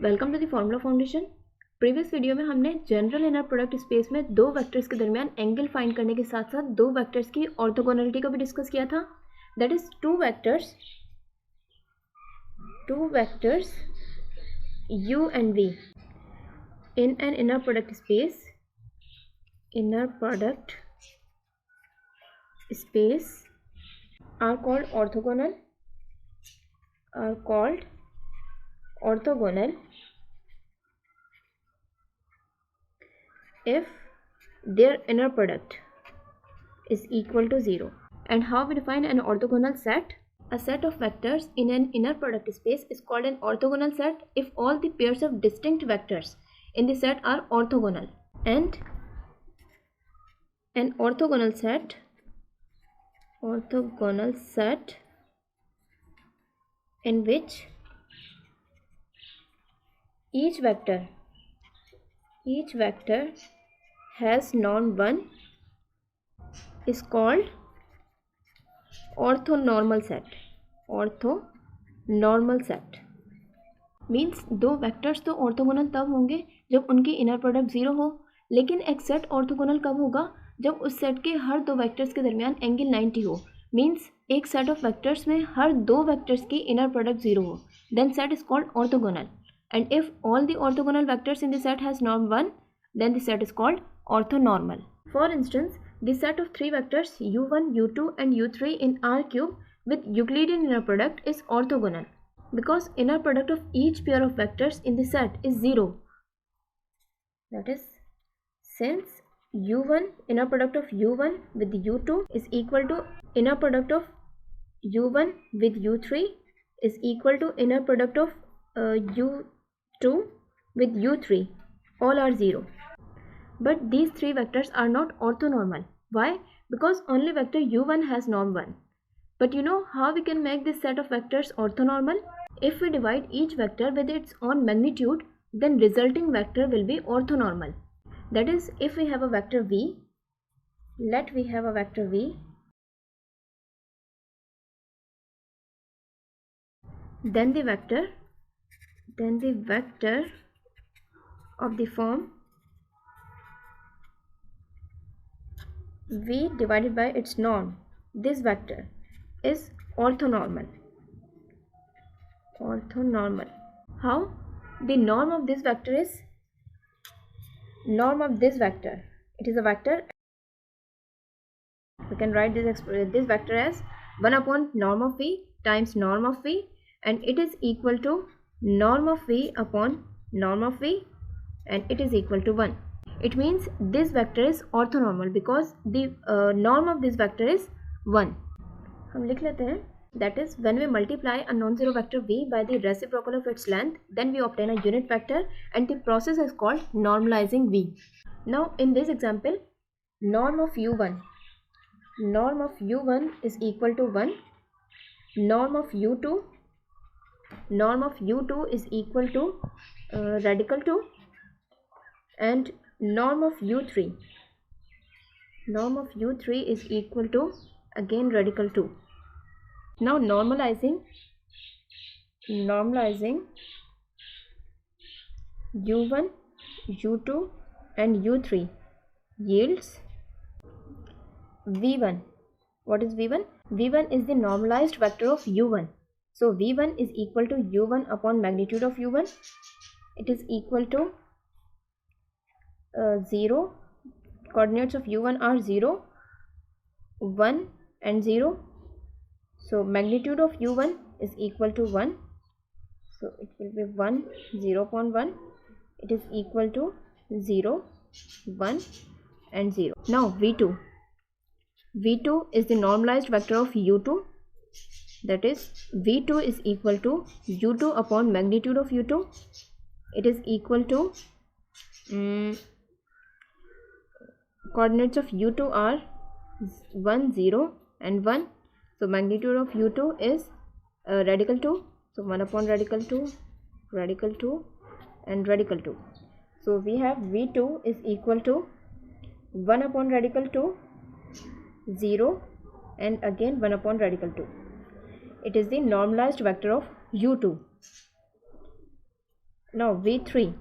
Welcome to the Formula Foundation. Previous video में हमने general inner product space में दो वेक्टर्स के दरमियान एंगल फाइंड करने के साथ साथ दो वेक्टर्स की ऑर्थोगोनलिटी को भी डिस्कस किया था। That is two vectors u and v in an inner product space are called orthogonal if their inner product is equal to 0. And how we define an orthogonal set? A set of vectors in an inner product space is called an orthogonal set if all the pairs of distinct vectors in the set are orthogonal. And an orthogonal set in which each vector has norm 1 is called orthonormal set means दो vectors तो orthogonal तब होंगे जब उनकी inner product 0 हो, लेकिन एक set orthogonal कब होगा? जब उस सेट के हर दो वेक्टर्स के दरमियान एंगल 90 हो। मीन्स एक सेट ऑफ वेक्टर्स में हर दो वेक्टर्स की इनर प्रोडक्ट 0 हो, then set is called orthogonal. And if all the orthogonal vectors in the set has norm 1, then the set is called orthonormal. For instance, the set of three vectors u1, u2 and u3 in R cube with Euclidean inner product is orthogonal because inner product of each pair of vectors in the set is 0. That is, since u1 inner product of u1 with u2 is equal to inner product of u1 with u3 is equal to inner product of u2 with u3, all are 0. But these three vectors are not orthonormal. Why? Because only vector u1 has norm 1. But you know how we can make this set of vectors orthonormal? If we divide each vector with its own magnitude, then resulting vector will be orthonormal. That is, if we have a vector v, let we have a vector v, then the vector of the form v divided by its norm, this vector is orthonormal. How? The norm of this vector, it is a vector. We can write this vector as 1 upon norm of v times norm of v, and it is equal to norm of v upon norm of v, and it is equal to 1. It means this vector is orthonormal because the norm of this vector is 1. हम लिख लेते हैं, that is, when we multiply a non-zero vector v by the reciprocal of its length, then we obtain a unit vector, and the process is called normalizing v. Now in this example, norm of u1 is equal to 1, norm of u2 is equal to radical 2, and norm of u3 is equal to again radical 2. Now normalizing u1, u2 and u3 yields v1. What is v1? v1 is the normalized vector of u1. So v1 is equal to u1 upon magnitude of u1. It is equal to 0. Coordinates of u1 are 0, 1 and 0. So magnitude of u1 is equal to 1. So it will be 1, 0 upon 1. It is equal to 0, 1 and 0. Now v2 is the normalized vector of u2. That is, v2 is equal to u2 upon magnitude of u2. It is equal to coordinates of u2 are 1, 0 and 1. So magnitude of u2 is radical 2. So 1 upon radical 2, radical 2 and radical 2. So we have v2 is equal to 1 upon radical 2, 0 and again 1 upon radical 2. It is the normalized vector of u2. Now v3,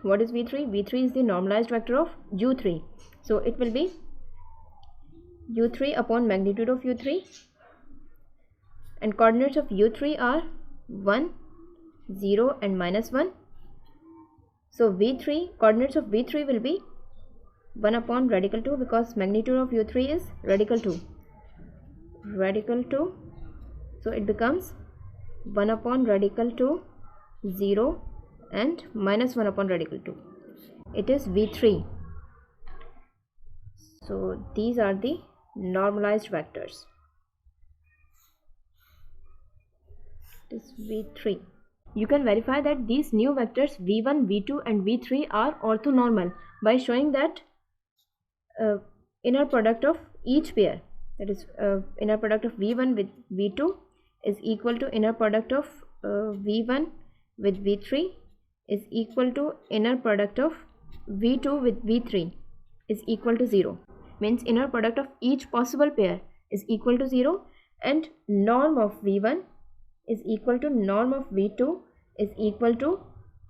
what is v3? v3 is the normalized vector of u3, so it will be u3 upon magnitude of u3, and coordinates of u3 are 1, 0 and -1. So v3, coordinates of v3 will be 1 upon radical 2, because magnitude of u3 is radical 2, so it becomes 1 upon radical 2, 0 and -1 upon radical 2. It is v3. So these are the normalized vectors. It is v3. You can verify that these new vectors v1, v2 and v3 are orthonormal by showing that inner product of each pair, that is inner product of v1 with v2 is equal to inner product of v1 with v3 is equal to inner product of v2 with v3 is equal to 0. Means inner product of each possible pair is equal to 0, and norm of v1 is equal to norm of v2 is equal to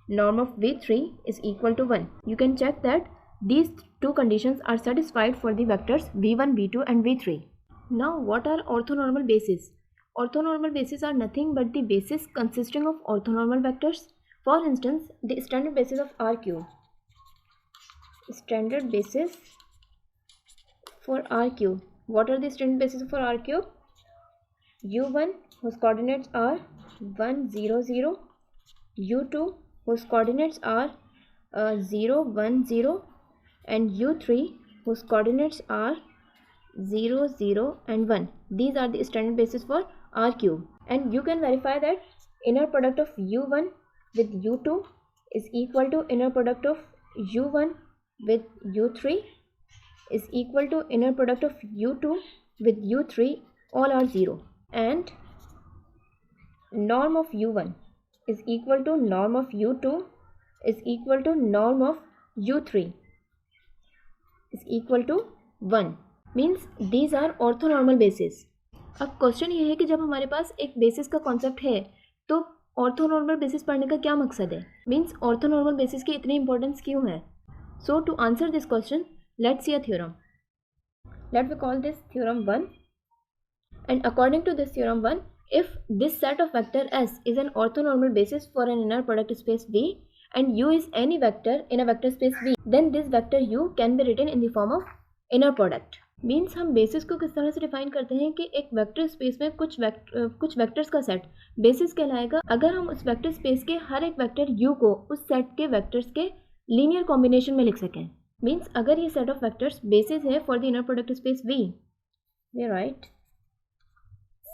norm of v3 is equal to 1. You can check that these two conditions are satisfied for the vectors v1, v2 and v3. Now what are orthonormal bases? Orthonormal bases are nothing but the bases consisting of orthonormal vectors. For instance, the standard basis of RQ. Standard basis for RQ. What are the standard bases for RQ? U1 whose coordinates are 1, 0, 0. U2 whose coordinates are 0, 1, 0. And U3 whose coordinates are 0, 0 and 1. These are the standard basis for RQ. And you can verify that inner product of U1 with U2 is equal to inner product of U1 with U3 is equal to inner product of U2 with U3, all are 0. And norm of U1 is equal to norm of U2 is equal to norm of U3 is equal to 1. Means these are orthonormal bases. अब question ये है कि जब हमारे पास एक basis का concept है तो ऑर्थोनॉर्मल बेसिस पढ़ने का क्या मकसद है? मीन्स ऑर्थोनॉर्मल बेसिस की इतनी इंपॉर्टेंस क्यों है? So to answer this question, let's see a theorem. Let we call this theorem 1. And according to this theorem 1, if this set of vector S is an orthonormal basis for an inner product space V and U is any vector in a vector space V, then this vector U can be written in the form of inner product. Means हम basis को किस तरह से define करते हैं कि एक vector space में कुछ वेक्टर्स का सेट बेसिस कहलाएगा अगर हम उस वेक्टर स्पेस के हर एक वेक्टर U को उस सेट के वेक्टर्स के लीनियर कॉम्बिनेशन में लिख सकें. मीन्स अगर ये सेट ऑफ वेक्टर्स बेसिस है for the inner product space V, we write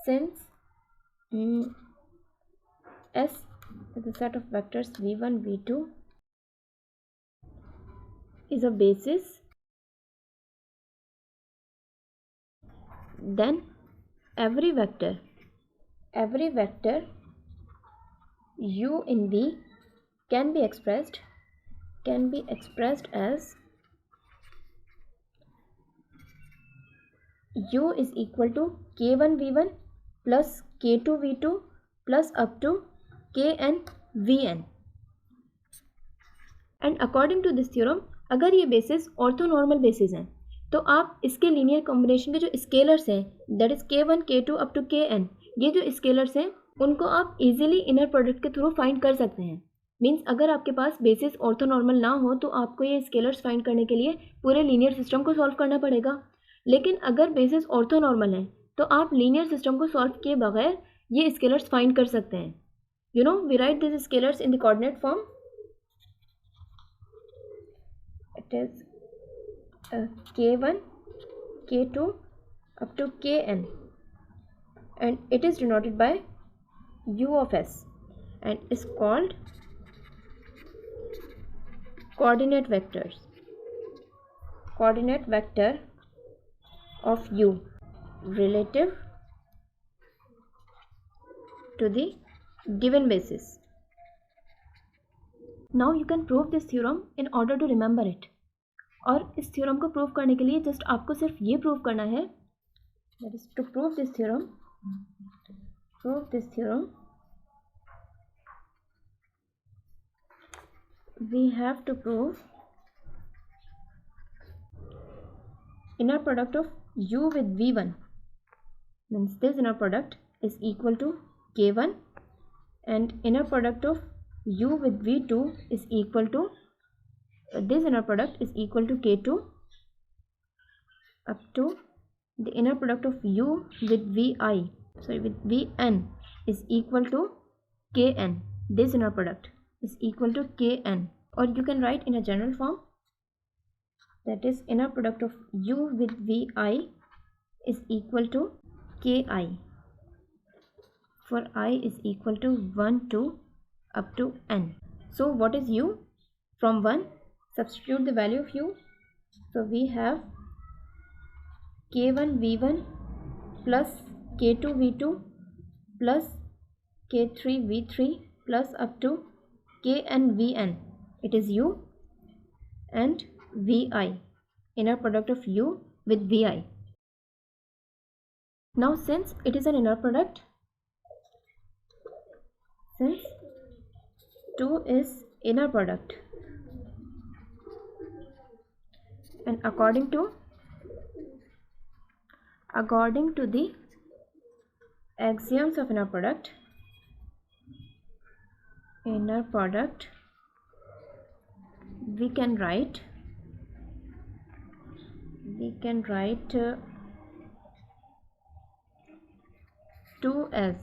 since S is a set of vectors v1, v2 is a basis, then every vector U in V can be expressed as U is equal to k1 v1 plus k2 v2 plus up to kn vn. And according to this theorem, अगर ये basis orthonormal basis हैं तो आप इसके linear combination के जो scalars हैं that is k1 k2 up to kn, ये जो स्केलर्स हैं उनको आप इजीली इनर प्रोडक्ट के थ्रू फाइंड कर सकते हैं. मीन्स अगर आपके पास बेसिस ऑर्थोनॉर्मल ना हो तो आपको ये स्केलर्स फाइंड करने के लिए पूरे लीनियर सिस्टम को सॉल्व करना पड़ेगा. लेकिन अगर बेसिस ऑर्थोनॉर्मल है तो आप लीनियर सिस्टम को सॉल्व किए बगैर ये स्केलर्स फाइंड कर सकते हैं. You know, we write this scalars in the coordinate form. It is k1 k2 up to kn and it is denoted by u of s and is called coordinate vector of u relative to the given basis. Now you can prove this theorem in order to remember it. और इस theorem को prove करने के लिए just आपको सिर्फ ये prove करना है, that is to prove this theorem we have to prove inner product of u with v1, means this inner product is equal to k1, and inner product of u with v2 is equal to this inner product is equal to k2 up to the inner product of u with with vn is equal to kn. This inner product is equal to kn, or you can write in a general form, that is inner product of u with vi is equal to ki, for I is equal to 1 to up to n. So what is u? From 1 substitute the value of u, so we have k1 v1 plus k2 v2 plus k3 v3 plus up to kn vn. It is u and vi, inner product of u with vi. Now since it is an inner product, since 2 is inner product, and according to the axioms of inner product, we can write 2 as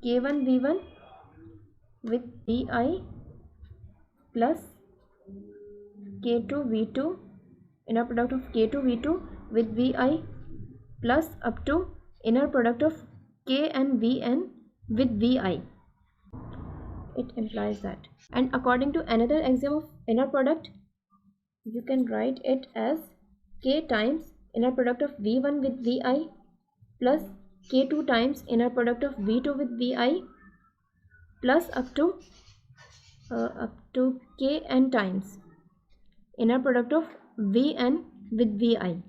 k1 v1 with vi plus k2 v2, inner product of k2 v2 with vi plus up to inner product of k and vn with vi. It implies that. And according to another axiom of inner product, you can write it as k times inner product of v1 with vi plus k2 times inner product of v2 with vi plus up to kn times inner product of vn with vi.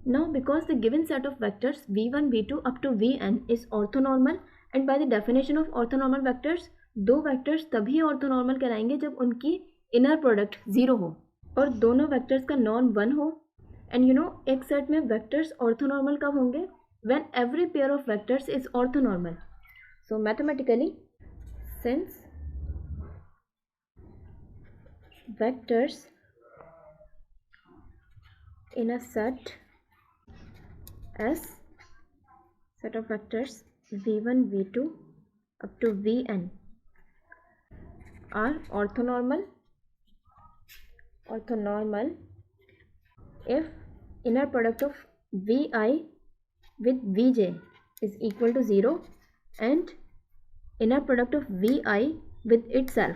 Now because the given set of vectors v1 v2 up to vn is orthonormal, and by the definition of orthonormal vectors, दो vectors तभी orthonormal कहलाएंगे जब उनकी inner product 0 हो और दोनों vectors का norm 1 हो. एंड एक सेट में वेक्टर्स ऑर्थोनॉर्मल कब होंगे? When every pair of vectors is orthonormal. So mathematically, since vectors in a set of vectors v1 v2 up to vn are orthonormal if inner product of vi with vj is equal to 0 and inner product of vi with itself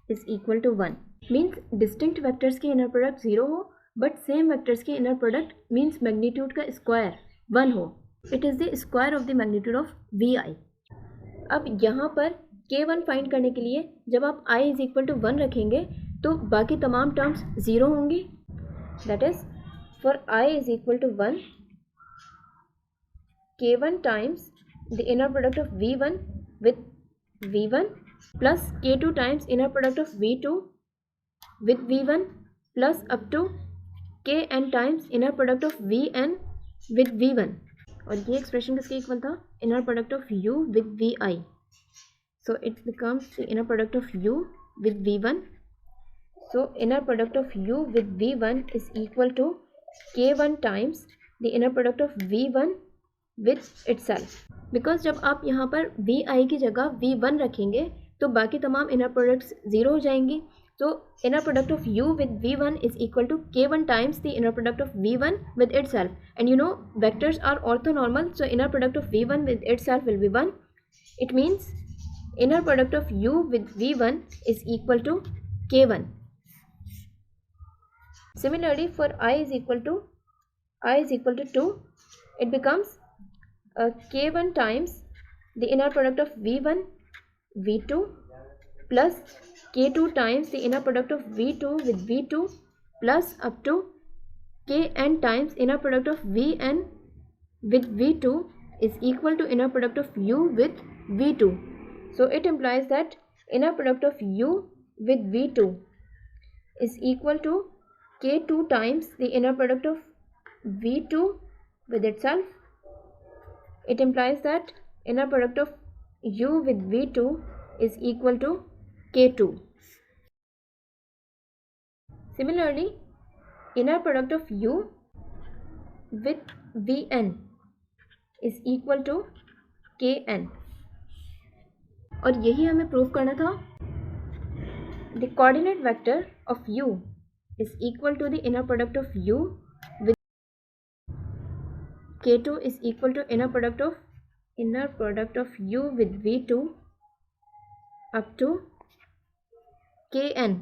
is equal to 1. Means distinct vectors की inner product 0 हो but same vectors की inner product means magnitude का square 1 हो. It is the square of the magnitude of v i. अब यहाँ पर k1 find करने के लिए जब आप i इज इक्वल टू 1 रखेंगे तो बाकी तमाम टर्म्स 0 होंगी. That is for i is equal to 1, k1 times the inner product of v1 with v1 plus k2 times inner product of v2 with v1 plus up to kn times inner product of vn with v1. और ये expression किसके equal था? Inner product of u with vi. So it becomes the inner product of u with v1. So inner product of u with v1 is equal to k1 times the inner product of v1 with itself. Because जब आप यहाँ पर vi की जगह v1 रखेंगे तो बाकी तमाम इनर प्रोडक्ट्स 0 हो जाएंगी. So inner product of u with v1 is equal to k1 times the inner product of v1 with itself. And vectors are orthonormal, so inner product of v1 with itself will be 1. It means inner product of u with v1 is equal to k1. Similarly, for i is equal to 2, it becomes k1 times the inner product of v1 v2 plus k2 times the inner product of v2 with v2 plus up to kn times inner product of vn with v2 is equal to inner product of u with v2. So it implies that inner product of u with v2 is equal to k2 times the inner product of v2 with itself. It implies that inner product of u with v2 is equal to k2. Similarly, inner product of u with vn is equal to kn. और यही हमें prove करना था. The coordinate vector of u is equal to the inner product of u with k2 is equal to inner product of u with v2 up to kn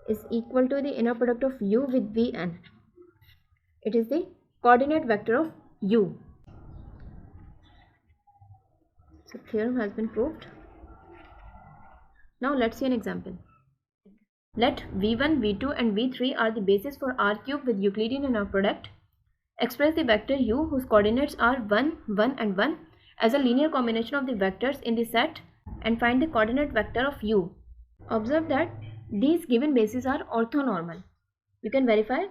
is equal to the inner product of u with vn. It is the coordinate vector of u. So theorem has been proved. Now let's see an example. Let v1, v2 and v3 are the basis for r cube with Euclidean inner product. Express the vector u whose coordinates are 1, 1 and 1 as a linear combination of the vectors in the set and find the coordinate vector of u. Observe that these given bases are orthonormal. You can verify.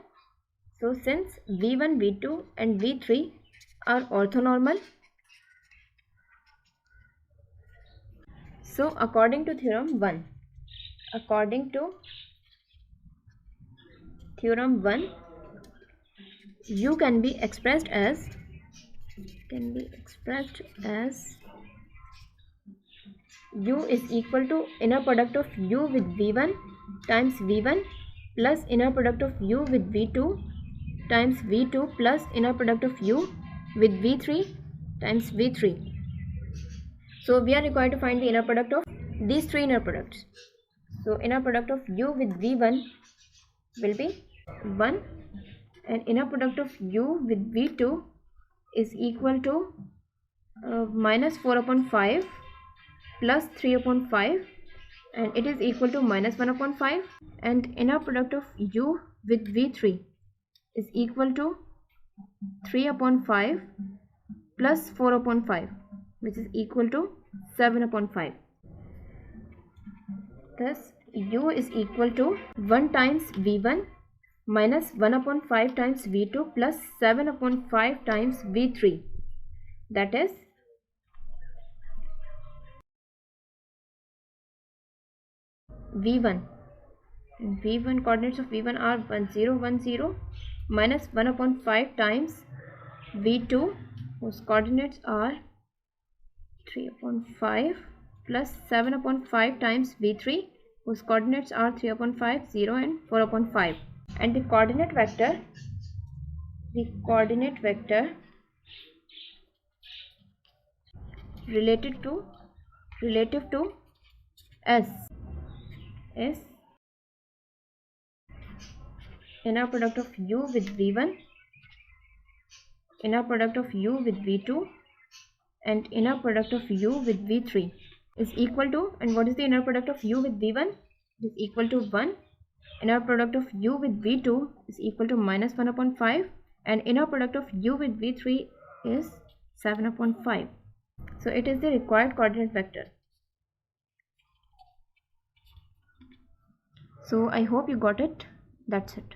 So since v1, v2 and v3 are orthonormal, so according to theorem 1, u can be expressed as u is equal to inner product of u with v1 times v1 plus inner product of u with v2 times v2 plus inner product of u with v3 times v3. So we are required to find the inner product of these three inner products. So inner product of u with v1 will be 1 and inner product of u with v2 is equal to minus 4 upon 5 plus 3 upon 5 and it is equal to minus 1 upon 5, and inner product of u with v3 is equal to 3 upon 5 plus 4 upon 5 which is equal to 7 upon 5. Thus u is equal to 1 times v1 minus 1 upon 5 times v2 plus 7 upon 5 times v3, that is v1 coordinates of v1 are 1 0 1 0 minus 1 upon 5 times v2 whose coordinates are 3 upon 5 plus 7 upon 5 times v3 whose coordinates are 3 upon 5 0 and 4 upon 5, and the coordinate vector relative to s is inner product of u with v1, inner product of u with v2 and inner product of u with v3 is equal to, and what is the inner product of u with v1? It is equal to 1. Inner product of u with v2 is equal to minus 1 upon 5 and inner product of u with v3 is 7 upon 5. So it is the required coordinate vector. So I hope you got it. That's it.